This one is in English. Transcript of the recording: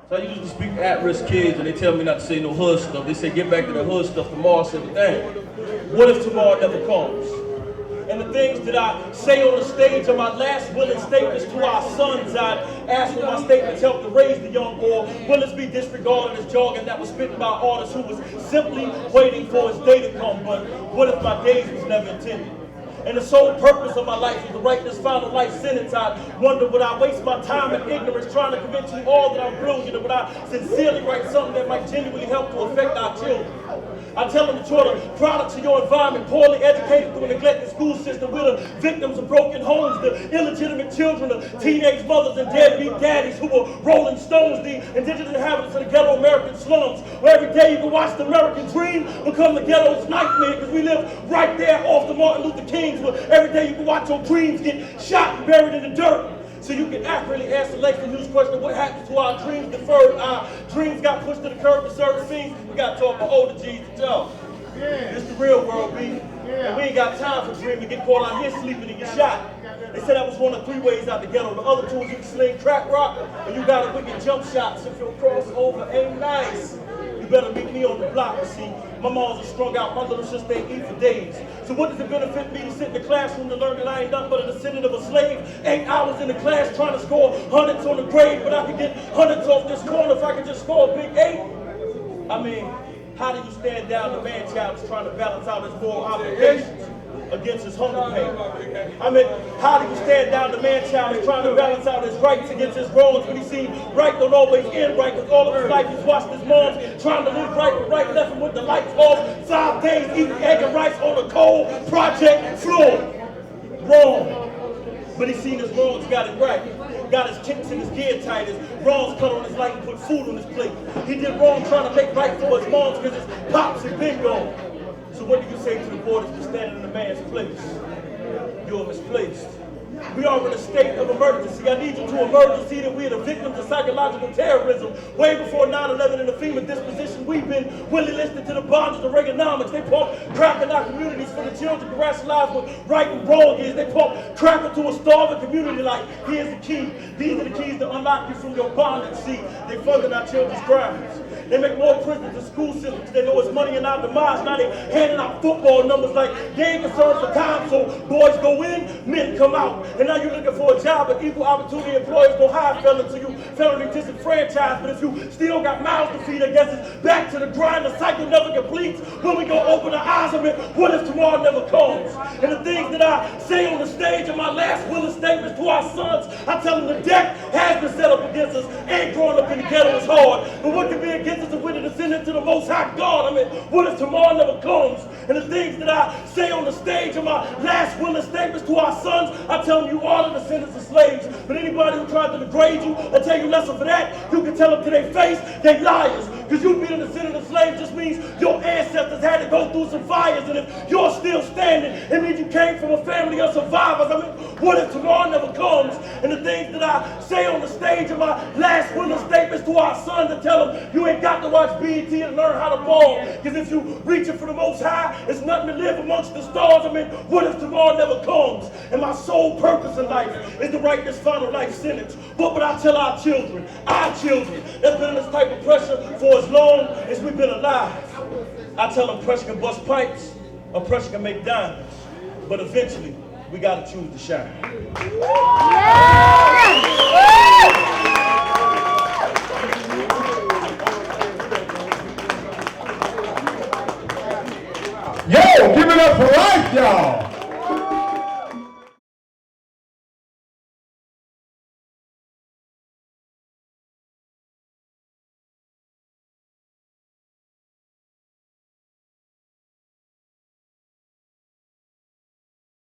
So I usually speak to at-risk kids, and they tell me not to say no hood stuff. They say get back to the hood stuff tomorrow. I said, dang, what if tomorrow never comes? And the things that I say on the stage are my last willing statements to our sons. I'd ask for my statements help to raise the young, or will it be disregarded as jargon that was spitting by an artist who was simply waiting for his day to come? But what if my days was never intended? And the sole purpose of my life was to write this final life sentence. I wonder, would I waste my time in ignorance trying to convince you all that I'm brilliant, or would I sincerely write something that might genuinely help to affect our children? I tell them that you're the products of your environment, poorly educated through a neglected school system. We're the victims of broken homes, the illegitimate children, the teenage mothers and deadbeat daddies who were rolling stones, the indigenous inhabitants of the ghetto American slums, where every day you can watch the American dream become the ghetto's nightmare, because we live right there off the Martin Luther King's, where every day you can watch your dreams get shot and buried in the dirt. So you can accurately answer Langston Hughes' question, what happens to our dreams deferred? Our dreams got pushed to the curb for certain things. We got to talk about older G's to tell. It's the real world, B. And we ain't got time for dreaming, get caught out here sleeping and get shot. They said that was one of 3 ways out the ghetto. The other 2 is you can sling crack rock, and you got a wicked jump shot. So if your crossover ain't nice, you better meet me on the block. See, my moms are strung out, my little sister ain't eat for days. So what does it benefit me to sit in the classroom to learn that I ain't nothing but a descendant of a slave? 8 hours in the class trying to score hundreds on the grade, but I could get hundreds off this corner if I could just score a big 8. I mean, how do you stand down the man-child that's trying to balance out his moral obligations against his hunger pain? I mean, how do you stand down the man-child that's trying to balance out his rights against his wrongs when he sees right don't always end right, because all of his life he's watched his moms trying to live right, but right left him with the lights off, 5 days eating egg and rice on a cold project floor. Wrong. But he seen his wrongs, got it right. Got his kicks and his gear tight, his wrongs cut on his light and put food on his plate. He did wrong trying to make right for his moms because his pops had been gone. So what do you say to the boy that's been standing in a man's place? You're misplaced. We are in a state of emergency. I need you to emerge and see that we are the victims of psychological terrorism. Way before 9/11 and the FEMA disposition, we've been willy listed to the bondage of Reaganomics. They pump crack in our communities for the children to rationalize what right and wrong is. They pump crack into a starving community like, here's the key. These are the keys to unlock you from your bondage. See, they funded our children's crimes. They make more prisons than school systems. They know it's money in our demise. Now they handing out football numbers like they ain't concerned for time. So boys go in, men come out. And now you're looking for a job, but equal opportunity employers don't hire felons, so you felony disenfranchised. But if you still got mouths to feed, I guess it's back to the grind. The cycle never completes. When we go open our eyes, I mean, what if tomorrow never comes? And the things that I say on the stage are my last willing statements to our sons. I tell them the deck has been set up against us, and growing up in the ghetto is hard. But what can be against us if we're the descendant to the Most High God? I mean, what if tomorrow never comes? And the things that I say on the stage are my last willing statements to our sons. I tell them you are the descendants of slaves. But anybody who tries to degrade you and tell you lesson for that, you can tell them to their face, they liars. Because you being a descendant of slaves just means your ancestors had to go through some fires. And if you're still standing, it means you came from a family of survivors. I mean, what if tomorrow never comes? And the things that I say on the stage are my last willing statements to our sons, and tell them you ain't got to watch BET and learn how to ball. Because if you reaching for the Most High, it's nothing to live amongst the stars. I mean, what if tomorrow never comes? And my sole purpose in life is to write this final life sentence. What would I tell our children that's been in this type of pressure for as long as we've been alive? I tell them pressure can bust pipes, or pressure can make diamonds, but eventually we gotta choose to shine. Yo, give it up for life, y'all.